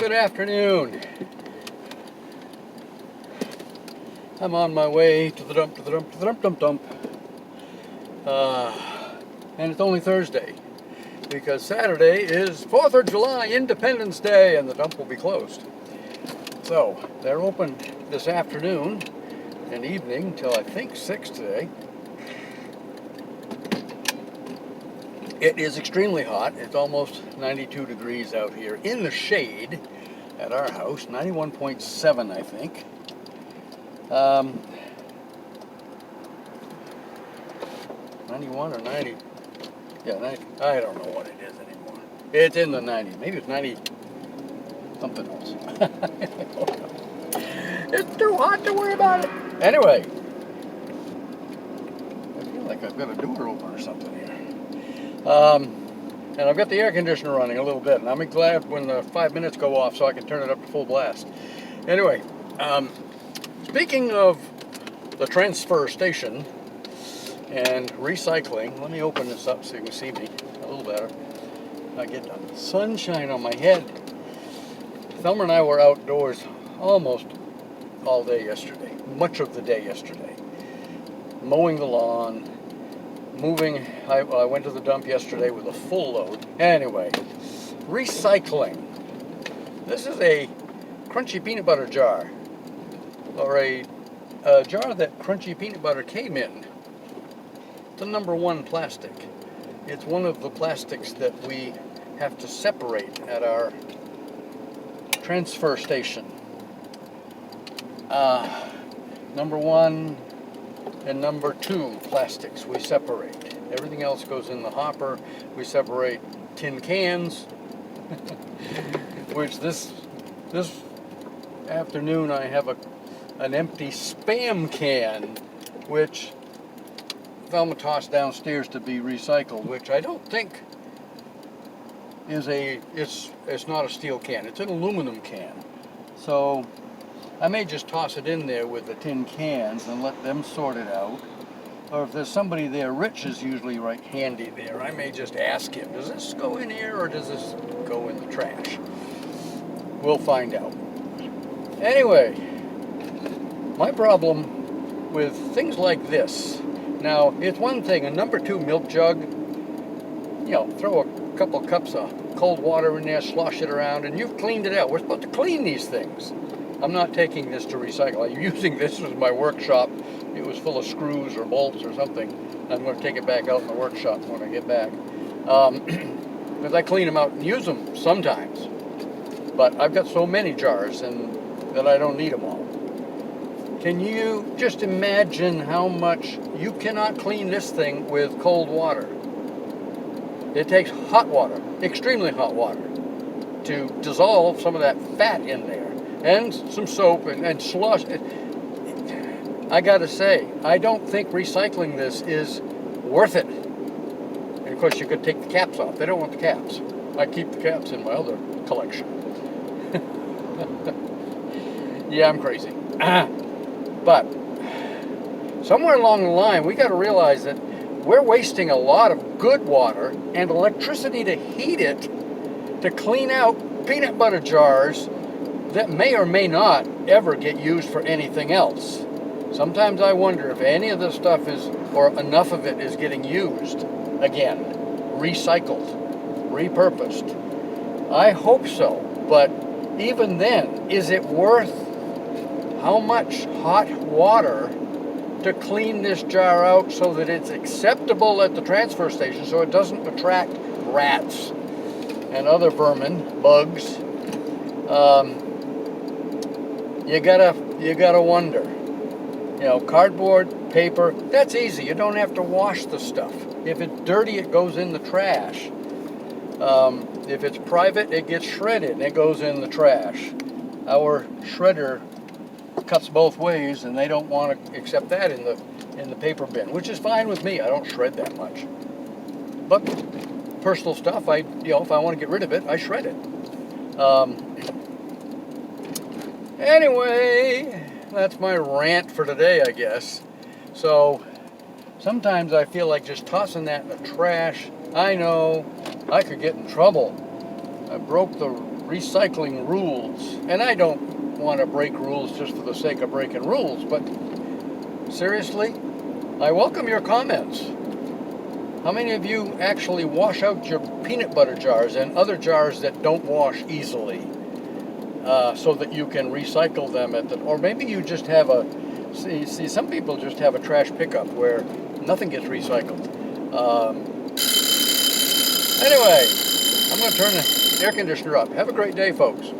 Good afternoon. I'm on my way to the dump, and it's only Thursday because Saturday is 4th of July, Independence Day, and the dump will be closed. So they're open this afternoon and evening till I think 6 today. It is extremely hot. It's almost 92 degrees out here in the shade at our house, 91.7 I think. 91 or 90? Yeah, 90. I don't know what it is anymore. It's in the 90s. Maybe it's 90 something else. It's too hot to worry about it. Anyway, I feel like I've got a door open or something here. And I've got the air conditioner running a little bit, and I'm glad when the 5 minutes go off so I can turn it up to full blast. Anyway, speaking of the transfer station and recycling, let me open this up so you can see me a little better. I get the sunshine on my head. Thelma and I were outdoors almost all day yesterday, much of the day yesterday, mowing the lawn, moving. I went to the dump yesterday with a full load. Anyway, recycling. This is a crunchy peanut butter jar, or a jar that crunchy peanut butter came in. The #1 plastic. It's one of the plastics that we have to separate at our transfer station. #1 and #2 plastics we separate. Everything else goes in the hopper. We separate tin cans, which this afternoon I have an empty Spam can, which Thelma tossed downstairs to be recycled, which I don't think is it's not a steel can. It's an aluminum can. So I may just toss it in there with the tin cans and let them sort it out. Or if there's somebody there, Rich is usually right handy there, I may just ask him, does this go in here or does this go in the trash? We'll find out. Anyway, my problem with things like this, now it's one thing, a #2 milk jug, throw a couple cups of cold water in there, slosh it around, and you've cleaned it out. We're supposed to clean these things. I'm not taking this to recycle. I'm using this as my workshop. It was full of screws or bolts or something. I'm going to take it back out in the workshop when I get back. Because I clean them out and use them sometimes. But I've got so many jars that I don't need them all. Can you just imagine how much you cannot clean this thing with cold water? It takes hot water, extremely hot water, to dissolve some of that fat in there. And some soap and slush. I gotta say, I don't think recycling this is worth it. And of course, you could take the caps off. They don't want the caps. I keep the caps in my other collection. Yeah, I'm crazy. But somewhere along the line, we got to realize that we're wasting a lot of good water and electricity to heat it to clean out peanut butter jars that may or may not ever get used for anything else. Sometimes I wonder if any of this stuff or enough of it is getting used again, recycled, repurposed. I hope so, but even then, is it worth how much hot water to clean this jar out so that it's acceptable at the transfer station so it doesn't attract rats and other vermin, bugs? You gotta wonder. Cardboard, paper, that's easy. You don't have to wash the stuff. If it's dirty, it goes in the trash. If it's private, it gets shredded and it goes in the trash. Our shredder cuts both ways, and they don't want to accept that in the paper bin, which is fine with me. I don't shred that much. But personal stuff, if I want to get rid of it, I shred it. Anyway, that's my rant for today, I guess. So sometimes I feel like just tossing that in the trash. I know I could get in trouble. I broke the recycling rules. And I don't want to break rules just for the sake of breaking rules, but seriously, I welcome your comments. How many of you actually wash out your peanut butter jars and other jars that don't wash easily so that you can recycle them or maybe you just have see some people just have a trash pickup where nothing gets recycled. Anyway, I'm going to turn the air conditioner up. Have a great day, folks.